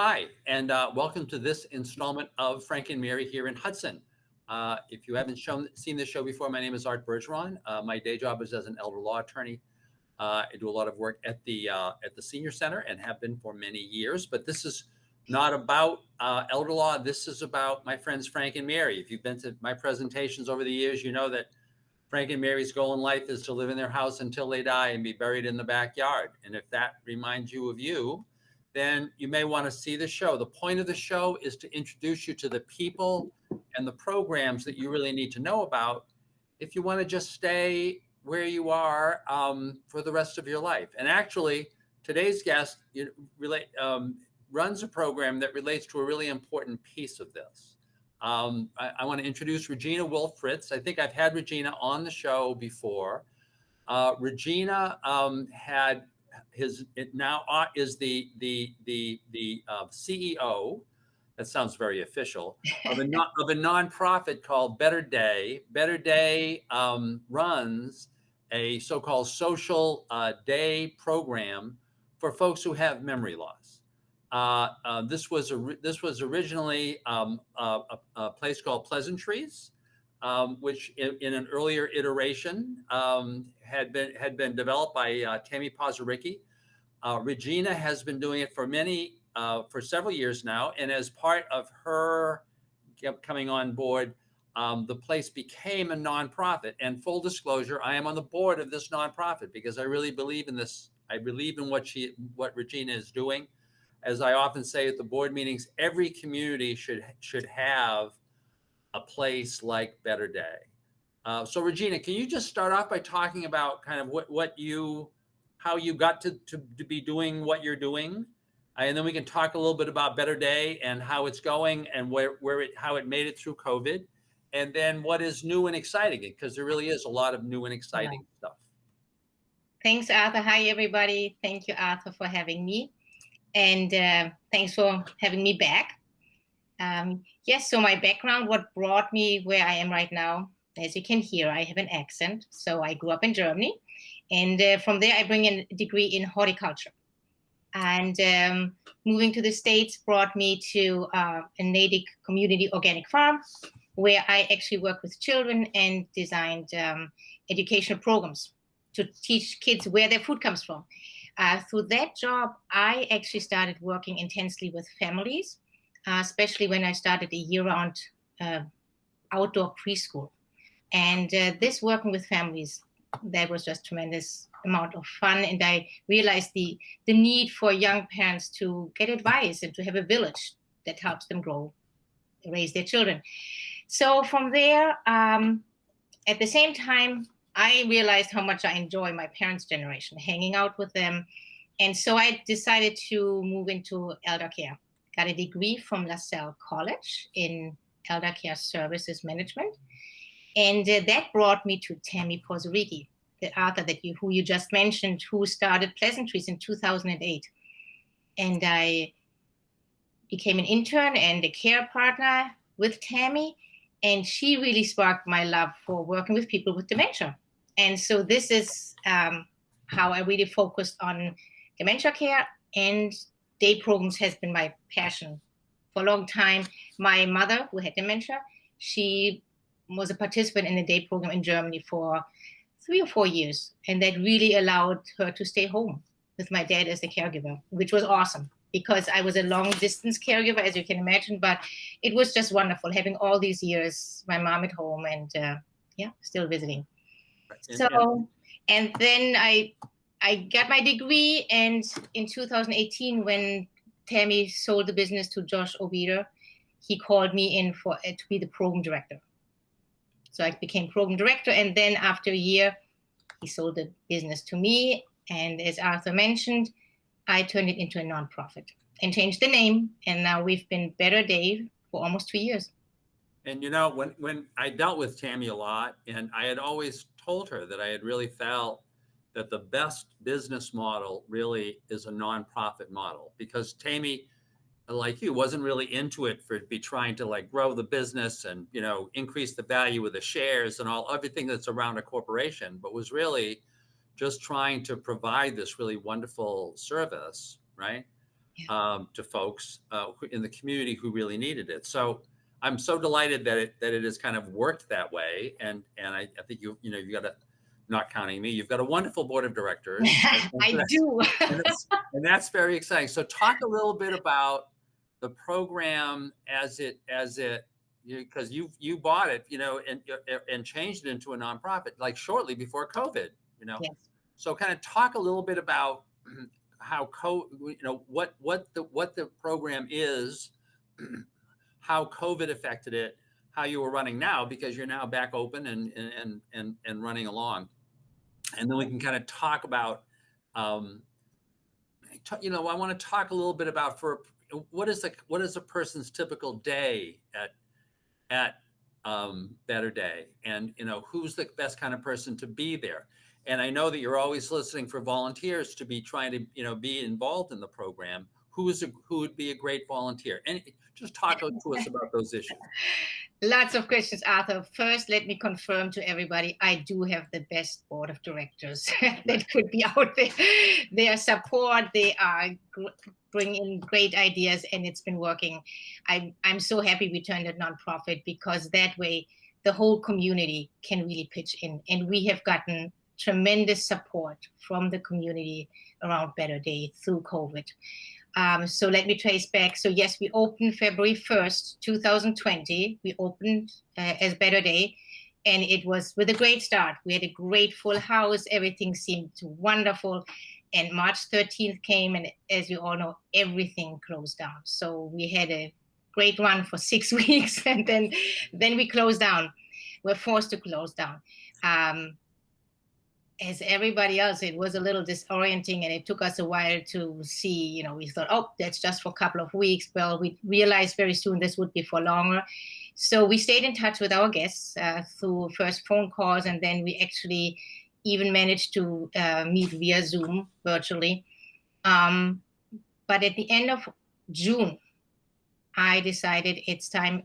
Hi, and welcome to this installment of Frank and Mary here in Hudson. If you haven't seen this show before, my name is Art Bergeron. My day job is as an elder law attorney. I do a lot of work at the senior center and have been for many years. But this is not about elder law. This is about my friends Frank and Mary. If you've been to my presentations over the years, you know that Frank and Mary's goal in life is to live in their house until they die and be buried in the backyard. And if that reminds you of you, then you may want to see the show. The point of the show is to introduce you to the people and the programs that you really need to know about if you want to just stay where you are for the rest of your life. And actually, today's guest runs a program that relates to a really important piece of this. I want to introduce Regina Wolf-Fritz. I think I've had Regina on the show before. Regina is the CEO. That sounds very official of a nonprofit called Better Day. Better Day runs a so-called social day program for folks who have memory loss. This was originally a place called Pleasantries, which in an earlier iteration had been developed by Tammy Pozaricki. Regina has been doing it for several years now, and as part of her coming on board, the place became a nonprofit. And full disclosure, I am on the board of this nonprofit because I really believe in this. I believe in what Regina is doing. As I often say at the board meetings, every community should have a place like Better Day. So Regina, can you just start off by talking about kind of how you got to be doing what you're doing? And then we can talk a little bit about Better Day and how it's going and how it made it through COVID. And then what is new and exciting, because there really is a lot of new and exciting stuff. Thanks, Arthur. Hi, everybody. Thank you, Arthur, for having me. And thanks for having me back. Yes, so my background, what brought me where I am right now, as you can hear, I have an accent. So I grew up in Germany. And from there, I bring in a degree in horticulture. And moving to the States brought me to a Natick community organic farm, where I actually work with children and designed educational programs to teach kids where their food comes from. Through that job, I actually started working intensely with families, especially when I started a year-round outdoor preschool. And this working with families, that was just tremendous amount of fun. And I realized the need for young parents to get advice and to have a village that helps them raise their children. So from there, at the same time, I realized how much I enjoy my parents' generation, hanging out with them. And so I decided to move into elder care. Got a degree from LaSalle College in elder care services management. And that brought me to Tammy Pozaricki, the author who you just mentioned, who started Pleasantries in 2008. And I became an intern and a care partner with Tammy. And she really sparked my love for working with people with dementia. And so this is how I really focused on dementia care, and day programs has been my passion for a long time. My mother, who had dementia, she was a participant in a day program in Germany for 3 or 4 years. And that really allowed her to stay home with my dad as the caregiver, which was awesome because I was a long distance caregiver, as you can imagine, but it was just wonderful having all these years, my mom at home and still visiting. And then I got my degree, and in 2018, when Tammy sold the business to Josh Obeder, he called me in to be the program director. So I became program director, and then after a year, he sold the business to me. And as Arthur mentioned, I turned it into a nonprofit and changed the name, and now we've been Better Day for almost 2 years. And you know, when I dealt with Tammy a lot, and I had always told her that I had really felt that the best business model really is a nonprofit model, because Tammy, like you, wasn't really into it for be trying to like grow the business and, you know, increase the value of the shares and everything that's around a corporation, but was really just trying to provide this really wonderful service, right? to folks in the community who really needed it. So I'm so delighted that it has kind of worked that way. And I think you got to, not counting me, you've got a wonderful board of directors. I do. and that's very exciting. So talk a little bit about the program as it because you bought it, and changed it into a nonprofit like shortly before COVID, Yes. So kind of talk a little bit about how what the program is, how COVID affected it, how you were running now, because you're now back open and running along. And then we can kind of talk about, I want to talk a little bit about what is a person's typical day at Better Day, and who's the best kind of person to be there. And I know that you're always listening for volunteers to be trying to be involved in the program. Who would be a great volunteer? And just talk to us about those issues. Lots of questions, Arthur. First, let me confirm to everybody, I do have the best board of directors that could be out there. Their support, they are bringing great ideas, and it's been working. I'm so happy we turned a nonprofit, because that way the whole community can really pitch in. And we have gotten tremendous support from the community around Better Day through COVID. So let me trace back. So yes, we opened February 1st, 2020. We opened as Better Day, and it was with a great start. We had a great full house. Everything seemed wonderful. And March 13th came, and as you all know, everything closed down. So we had a great run for 6 weeks, and then we closed down. We're forced to close down. As everybody else, it was a little disorienting, and it took us a while to see, we thought, oh, that's just for a couple of weeks. Well, we realized very soon this would be for longer. So we stayed in touch with our guests through first phone calls, and then we actually even managed to meet via Zoom virtually. But at the end of June, I decided it's time.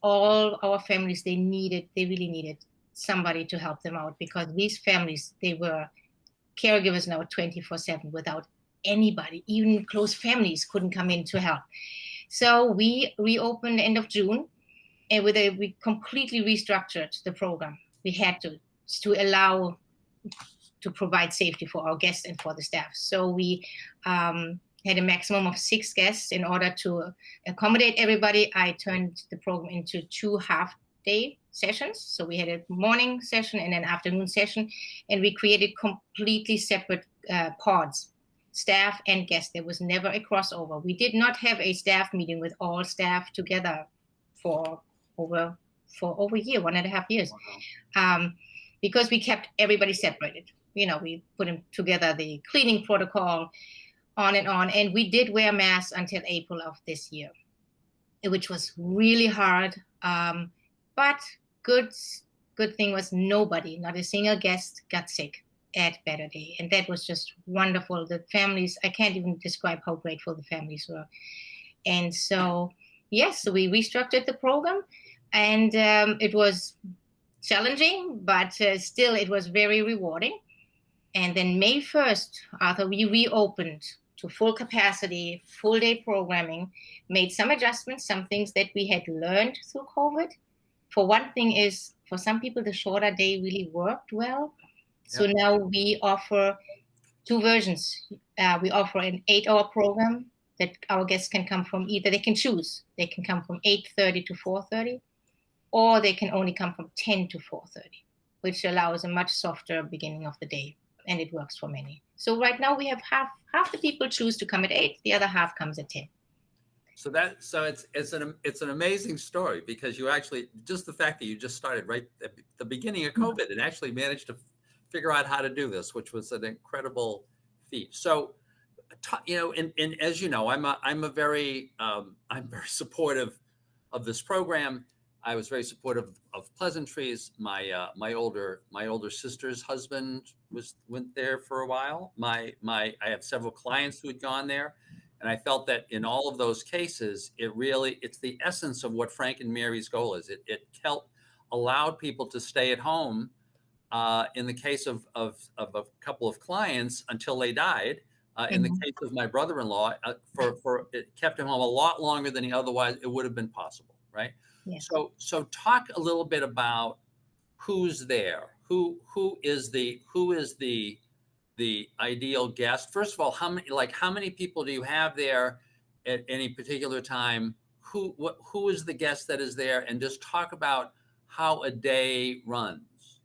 All our families, they really needed somebody to help them out, because these families, they were caregivers now 24/7 without anybody. Even close families couldn't come in to help. So we reopened end of June, and we completely restructured the program. We had to allow to provide safety for our guests and for the staff. So we had a maximum of 6 guests. In order to accommodate everybody, I turned the program into 2 half-day sessions. So we had a morning session and an afternoon session, and we created completely separate pods, staff and guests. There was never a crossover. We did not have a staff meeting with all staff together for over a year, 1.5 years, because we kept everybody separated. We put them together, the cleaning protocol, on. And we did wear masks until April of this year, which was really hard. But good thing was not a single guest got sick at Better Day. And that was just wonderful. The families, I can't even describe how grateful the families were. And so, yes, so we restructured the program, and it was challenging, but still it was very rewarding. And then May 1st, Arthur, we reopened to full capacity, full day programming, made some adjustments, some things that we had learned through COVID. For one thing is, for some people, the shorter day really worked well. So now we offer 2 versions. We offer an 8-hour program that our guests can come from. Either they can choose. They can come from 8:30 to 4:30, or they can only come from 10 to 4:30, which allows a much softer beginning of the day, and it works for many. So right now we have half the people choose to come at 8, the other half comes at 10. So it's an amazing story, because you actually, just the fact that you just started right at the beginning of COVID and actually managed to figure out how to do this, which was an incredible feat. So, and as you know, I'm very supportive of this program. I was very supportive of Pleasantries. My older sister's husband went there for a while. I have several clients who had gone there. And I felt that in all of those cases, it's the essence of what Frank and Mary's goal is. It allowed people to stay at home in the case of a couple of clients until they died, In the case of my brother-in-law, it kept him home a lot longer than he otherwise it would have been possible, right? Yes. So talk a little bit about who's there, who is the ideal guest. First of all, how many people do you have there at any particular time? Who is the guest that is there, and just talk about how a day runs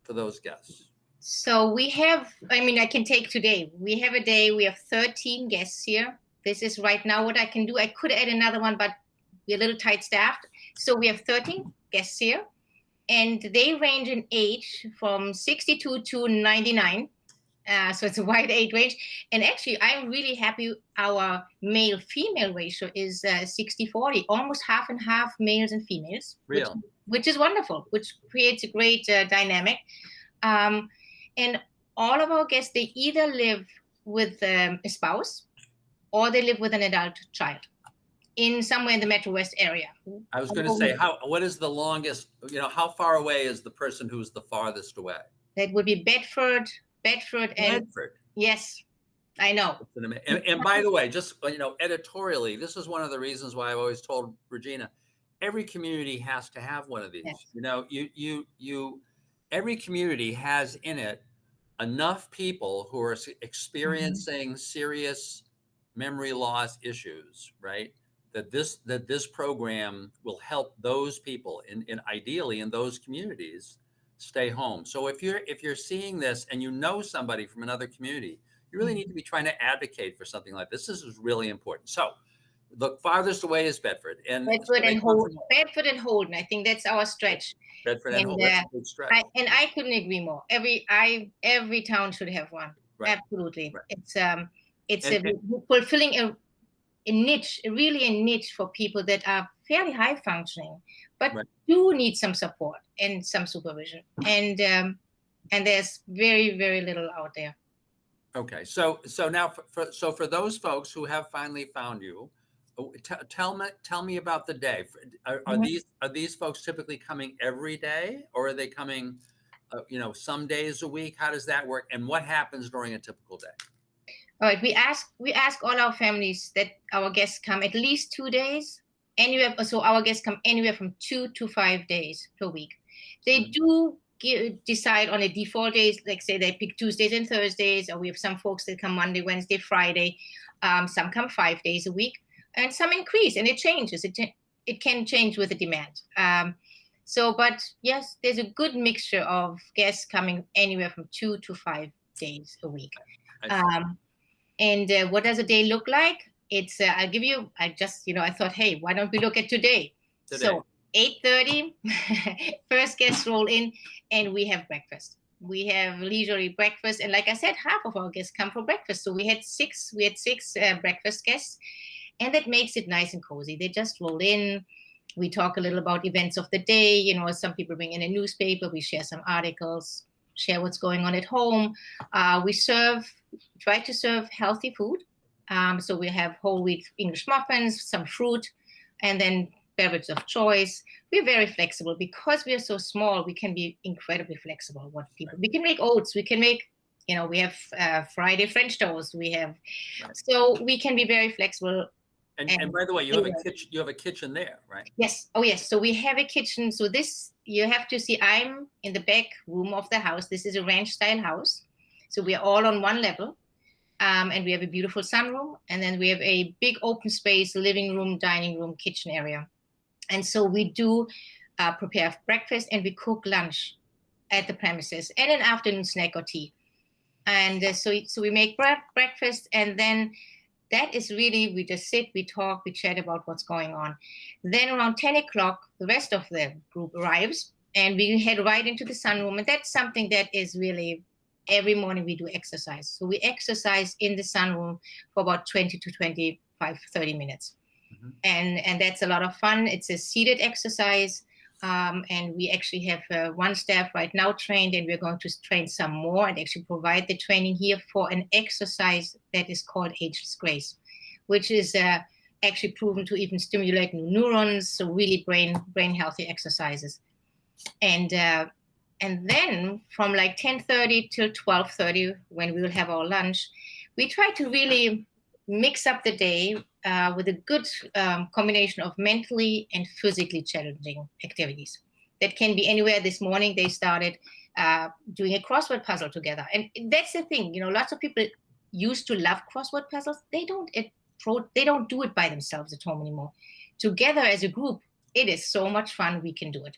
for those guests. So we have, I can take today. We have a day, we have 13 guests here. This is right now what I can do. I could add another one, but we're a little tight staffed. So we have 13 guests here, and they range in age from 62 to 99. So it's a wide age range. And actually, I'm really happy our male-female ratio is 60-40, almost half and half males and females, which is wonderful, which creates a great dynamic. And all of our guests, they either live with a spouse or they live with an adult child in somewhere in the Metro West area. I was going to say, what is the longest, how far away is the person who's the farthest away? That would be Bedford. Yes, I know. And by the way, just, editorially, this is one of the reasons why I've always told Regina, every community has to have one of these. Yes. Every community has in it enough people who are experiencing serious memory loss issues, right? That this program will help those people in ideally in those communities stay home. So if you're seeing this and you know somebody from another community, you really need to be trying to advocate for something like this. This is really important. So the farthest away is Bedford and Holden. I think that's our stretch. Bedford and Holden. That's a big stretch. I couldn't agree more. Every town should have one. Right. Absolutely. Right. It's fulfilling a niche, really a niche for people that are fairly high functioning, but do need some support and some supervision. And there's very, very little out there. Okay. So now for those folks who have finally found you, tell me about the day. Are these folks typically coming every day, or are they coming, some days a week? How does that work? And what happens during a typical day? All right, we ask all our families that our guests come at least 2 days. So our guests come anywhere from 2 to 5 days per week. They do decide on a default days, like say they pick Tuesdays and Thursdays, or we have some folks that come Monday, Wednesday, Friday. Some come 5 days a week, and some increase, and it changes. It can change with the demand. But yes, there's a good mixture of guests coming anywhere from 2 to 5 days a week. And what does a day look like? It's I thought, hey, why don't we look at today? So 8:30, first guests roll in, and we have breakfast. We have leisurely breakfast, and like I said, half of our guests come for breakfast. So we had six breakfast guests, and that makes it nice and cozy. They just roll in. We talk a little about events of the day. Some people bring in a newspaper. We share some articles, share what's going on at home. We try to serve healthy food. So we have whole wheat English muffins, some fruit, and then beverage of choice. We're very flexible because we are so small. We can be incredibly flexible. We can make oats. We can make, we have Friday French toast. So we can be very flexible. And by the way, you have a kitchen there, right? Yes. Oh, yes. So we have a kitchen. So this, you have to see, I'm in the back room of the house. This is a ranch style house. So we are all on one level. And we have a beautiful sunroom. And then we have a big open space, living room, dining room, kitchen area. And so we do prepare breakfast, and we cook lunch at the premises and an afternoon snack or tea. And so we make breakfast, and then that is really, we just sit, we talk, we chat about what's going on. Then around 10 o'clock, the rest of the group arrives, and we head right into the sunroom. And that's something that is really, every morning we do exercise. So we exercise in the sunroom for about 20 to 25, 30 minutes. Mm-hmm. And that's a lot of fun. It's a seated exercise. And we actually have one staff right now trained, and we're going to train some more and actually provide the training here for an exercise that is called Ageless Grace, which is actually proven to even stimulate new neurons. So really brain healthy exercises. And then from like 10:30 till 12:30, when we will have our lunch, we try to really mix up the day with a good combination of mentally and physically challenging activities. That can be anywhere. This morning they started doing a crossword puzzle together. And that's the thing, lots of people used to love crossword puzzles. They don't do it by themselves at home anymore. Together as a group, it is so much fun. We can do it.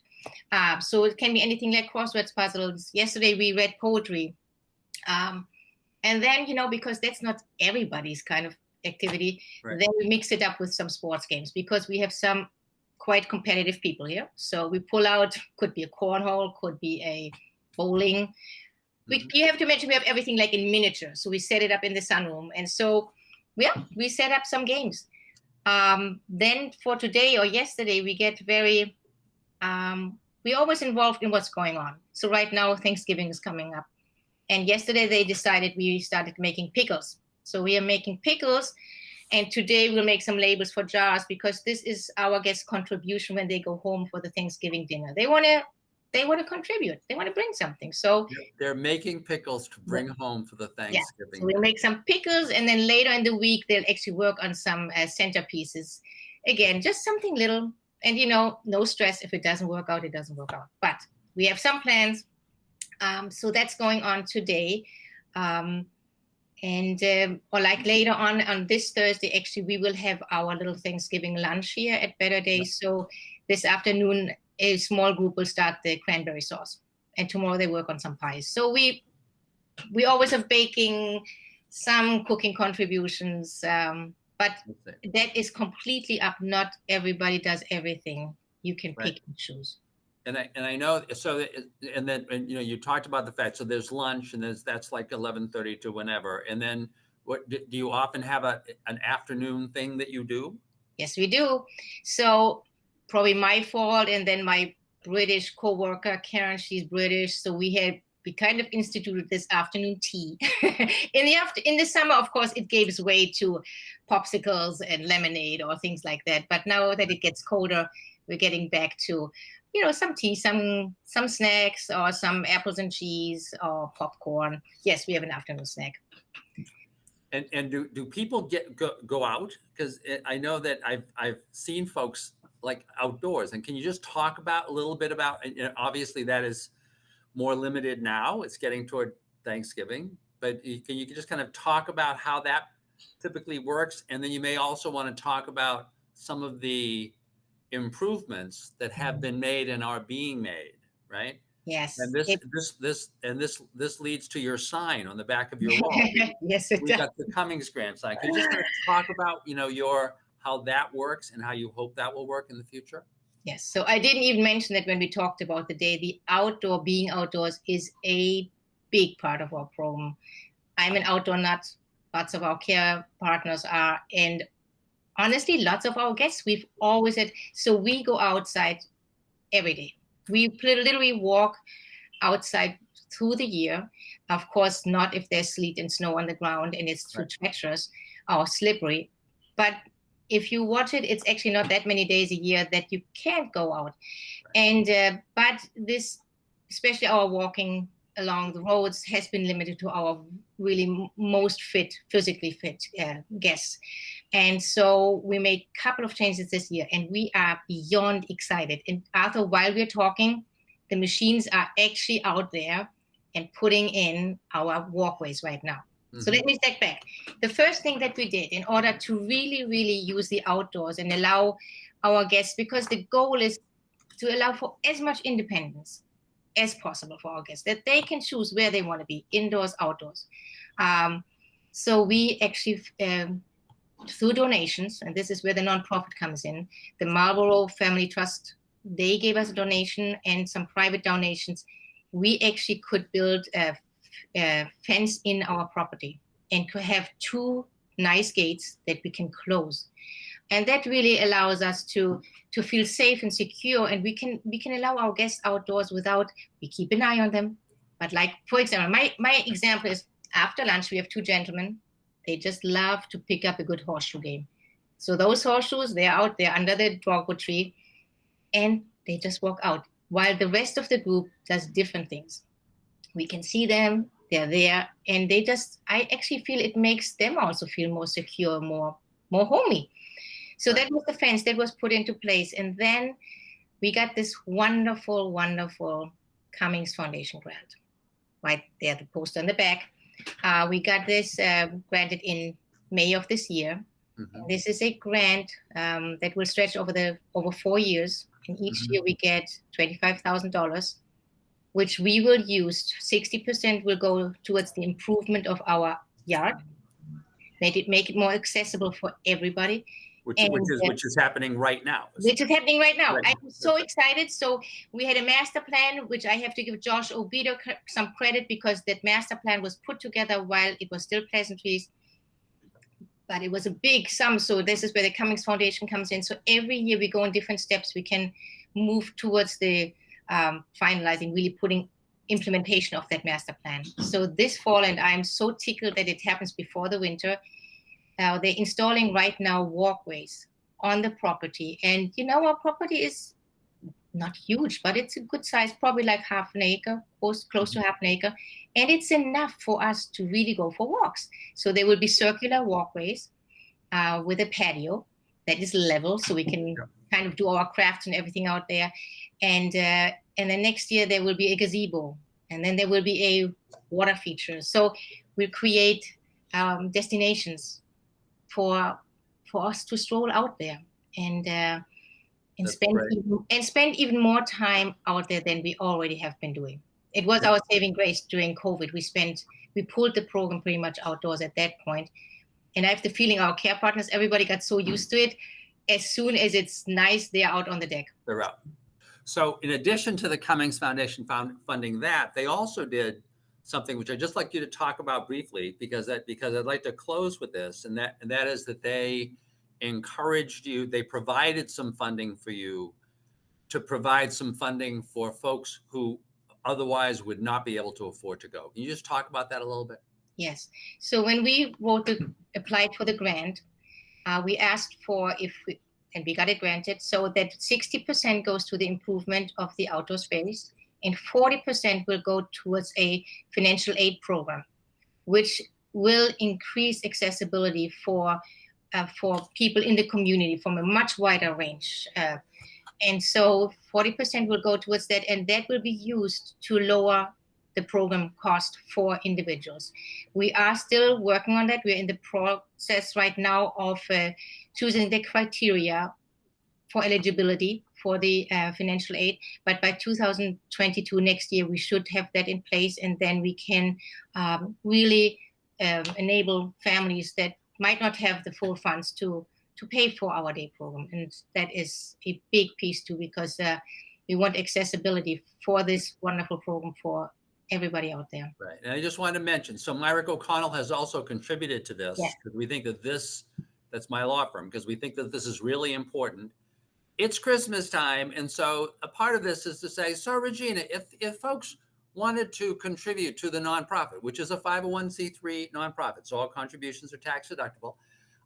So it can be anything like crosswords puzzles. Yesterday we read poetry. And then, because that's not everybody's kind of activity, right, then we mix it up with some sports games, because we have some quite competitive people here. So we pull out, could be a cornhole, could be a bowling. You have to mention we have everything like in miniature. So we set it up in the sunroom. And so, we set up some games. Then for today or yesterday, we get very, we're always involved in what's going on. So right now, Thanksgiving is coming up. And yesterday they decided we started making pickles. So we are making pickles. And today we'll make some labels for jars, because this is our guest contribution when they go home for the Thanksgiving dinner. They want to contribute. They want to bring something. So they're making pickles to bring home for the Thanksgiving. So we'll make some pickles, and then later in the week they'll actually work on some centerpieces. Again, just something little, and no stress. If it doesn't work out, it doesn't work out. But we have some plans. So that's going on today. Or like later on this Thursday, actually, we will have our little Thanksgiving lunch here at Better Day. So this afternoon, a small group will start the cranberry sauce. And tomorrow they work on some pies. So we always have baking, some cooking contributions, but that is completely up. Not everybody does everything. You can pick and choose. And I know, so, and then, you talked about the fact, so there's lunch, and that's like 11:30 to whenever. And then what, do you often have an afternoon thing that you do? Yes, we do. So probably my fault. And then my British coworker, Karen, she's British. So we kind of instituted this afternoon tea. In the summer, of course, it gives way to popsicles and lemonade or things like that. But now that it gets colder, we're getting back to some tea, some snacks, or some apples and cheese or popcorn. Yes, we have an afternoon snack. And do people go out? Because I know that I've seen folks like outdoors. And can you just talk a little bit about? Obviously, that is more limited now. It's getting toward Thanksgiving, but can you just kind of talk about how that typically works? And then you may also want to talk about some of the improvements that have been made and are being made, right? Yes. And this leads to your sign on the back of your wall. Yes, it does. We've got the Cummings Grant sign. Can you just kind of talk about how that works and how you hope that will work in the future? Yes. So I didn't even mention that when we talked about the day. The being outdoors is a big part of our program. I'm an outdoor nut. Lots of our care partners are, and honestly, lots of our guests, we've always had, so we go outside every day. We literally walk outside through the year. Of course, not if there's sleet and snow on the ground and it's too treacherous or slippery. But if you watch it, it's actually not that many days a year that you can't go out. And but this, especially our walking along the roads, has been limited to our really most physically fit guests. And so we made a couple of changes this year, and we are beyond excited. And Arthur, while we're talking, the machines are actually out there and putting in our walkways right now. Mm-hmm. So let me step back. The first thing that we did in order to really, really use the outdoors and allow our guests, because the goal is to allow for as much independence as possible for our guests, that they can choose where they want to be, indoors, outdoors. So we actually, through donations, and this is where the nonprofit comes in, the Marlborough Family Trust, they gave us a donation and some private donations. We actually could build a fence in our property and could have 2 nice gates that we can close. And that really allows us to feel safe and secure, and we can allow our guests outdoors we keep an eye on them. But like, for example, my example is after lunch, we have 2 gentlemen. They just love to pick up a good horseshoe game. So those horseshoes, they're out there under the dogwood tree, and they just walk out while the rest of the group does different things. We can see them. they're there, and I actually feel it makes them also feel more secure, more homey. So that was the fence that was put into place. And then we got this wonderful, wonderful Cummings Foundation grant. Right there, the poster on the back. We got this granted in May of this year. Mm-hmm. This is a grant that will stretch over 4 years. And each mm-hmm. year we get $25,000, which we will use. 60% will go towards the improvement of our yard, make it more accessible for everybody. Which is happening right now. Which is happening right now. I'm so excited. So we had a master plan, which I have to give Josh Obido some credit, because that master plan was put together while it was still pleasantries, but it was a big sum. So this is where the Cummings Foundation comes in. So every year we go in different steps. We can move towards the finalizing, really putting implementation of that master plan. So this fall, and I'm so tickled that it happens before the winter, they're installing right now walkways on the property. And, our property is not huge, but it's a good size, probably like half an acre, close to half an acre. And it's enough for us to really go for walks. So there will be circular walkways with a patio that is level, so we can kind of do our crafts and everything out there. And then next year there will be a gazebo, and then there will be a water feature. So we'll create destinations for us to stroll out there and spend even more time out there than we already have been doing. It was our saving grace during COVID. We pulled the program pretty much outdoors at that point. And I have the feeling our care partners, everybody got so used to it. As soon as it's nice, they're out on the deck. They're out. So in addition to the Cummings Foundation funding that, they also did something which I'd just like you to talk about briefly, because I'd like to close with this, and that is that they encouraged you, they provided some funding for you to provide some funding for folks who otherwise would not be able to afford to go. Can you just talk about that a little bit? Yes. So when we applied for the grant, we asked for and we got it granted, so that 60% goes to the improvement of the outdoor space, and 40% will go towards a financial aid program, which will increase accessibility for people in the community from a much wider range. And so 40% will go towards that, and that will be used to lower the program cost for individuals. We are still working on that. We're in the process right now of choosing the criteria for eligibility for the financial aid, but by 2022, next year, we should have that in place, and then we can really enable families that might not have the full funds to pay for our day program. And that is a big piece too, because we want accessibility for this wonderful program for everybody out there. Right. And I just wanted to mention, so Myrick O'Connell has also contributed to this. Yes. We think that that's my law firm, because we think that this is really important. It's Christmas time, and so a part of this is to say, so Regina, if folks wanted to contribute to the nonprofit, which is a 501c3 nonprofit, so all contributions are tax deductible,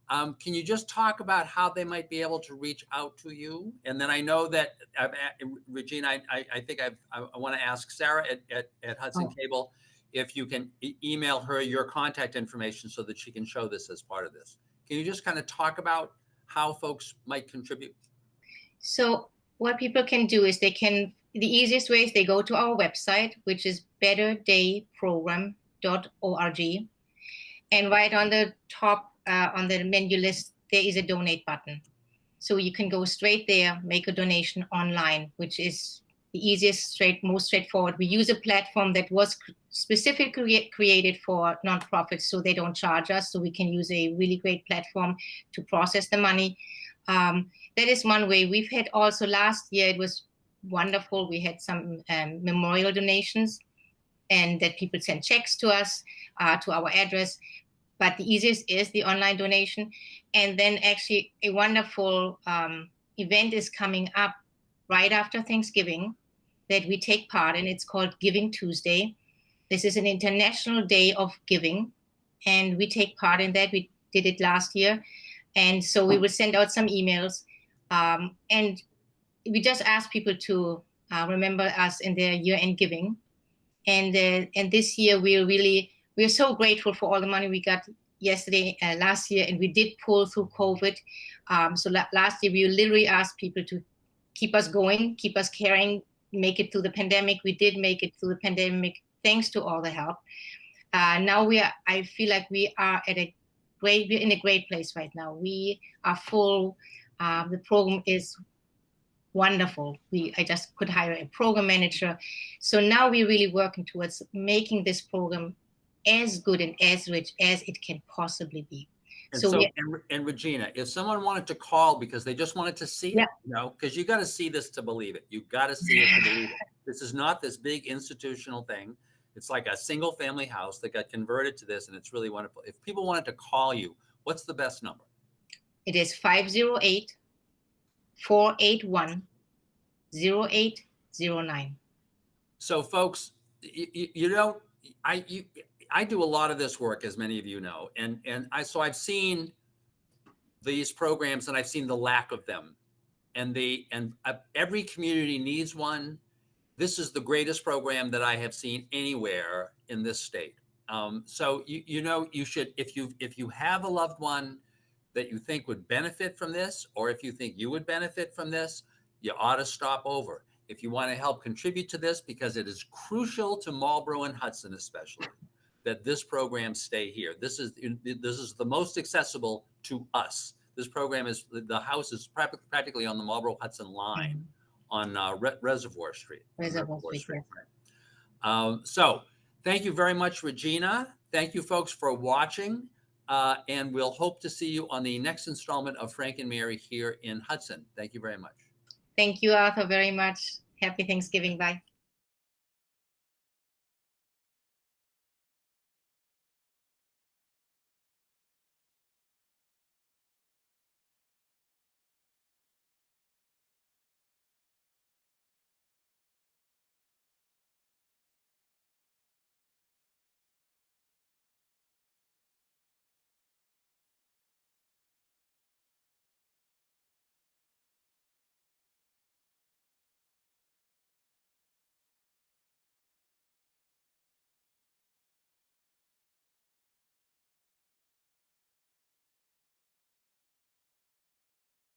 can you just talk about how they might be able to reach out to you? And then I know that, Regina, I think I want to ask Sarah at Hudson Cable if you can email her your contact information so that she can show this as part of this. Can you just kind of talk about how folks might contribute? So what people can do is the easiest way is they go to our website, which is betterdayprogram.org. And right on the top, on the menu list, there is a donate button. So you can go straight there, make a donation online, which is the easiest, most straightforward. We use a platform that was specifically created for nonprofits, so they don't charge us. So we can use a really great platform to process the money. That is one way. We've had also last year, it was wonderful. We had some memorial donations, and that people sent checks to us, to our address. But the easiest is the online donation. And then actually a wonderful event is coming up right after Thanksgiving that we take part in. It's called Giving Tuesday. This is an international day of giving, and we take part in that. We did it last year. And so we will send out some emails, and we just ask people to remember us in their year-end giving. And this year we're so grateful for all the money we got last year, and we did pull through COVID. So last year we literally asked people to keep us going, keep us caring, make it through the pandemic. We did make it through the pandemic thanks to all the help. Now I feel like we're in a great place right now. We are full. The program is wonderful. I just could hire a program manager. So now we're really working towards making this program as good and as rich as it can possibly be. And Regina, if someone wanted to call because they just wanted to see it, because you got to see this to believe it. You got to see it to believe it. This is not this big institutional thing. It's like a single family house that got converted to this, and it's really wonderful. If people wanted to call you, what's the best number? It is 508-481-0809. So folks, I do a lot of this work, as many of you know, and I've seen these programs and I've seen the lack of them, and every community needs one. This is the greatest program that I have seen anywhere in this state. So you should, if you have a loved one that you think would benefit from this, or if you think you would benefit from this, you ought to stop over. If you want to help contribute to this, because it is crucial to Marlboro and Hudson especially, that this program stay here. This is the most accessible to us. This program the house is practically on the Marlboro Hudson line on Reservoir Street. Reservoir Street. Right. So thank you very much, Regina. Thank you folks for watching. And we'll hope to see you on the next installment of Frank and Mary here in Hudson. Thank you very much. Thank you, Arthur, very much. Happy Thanksgiving. Bye.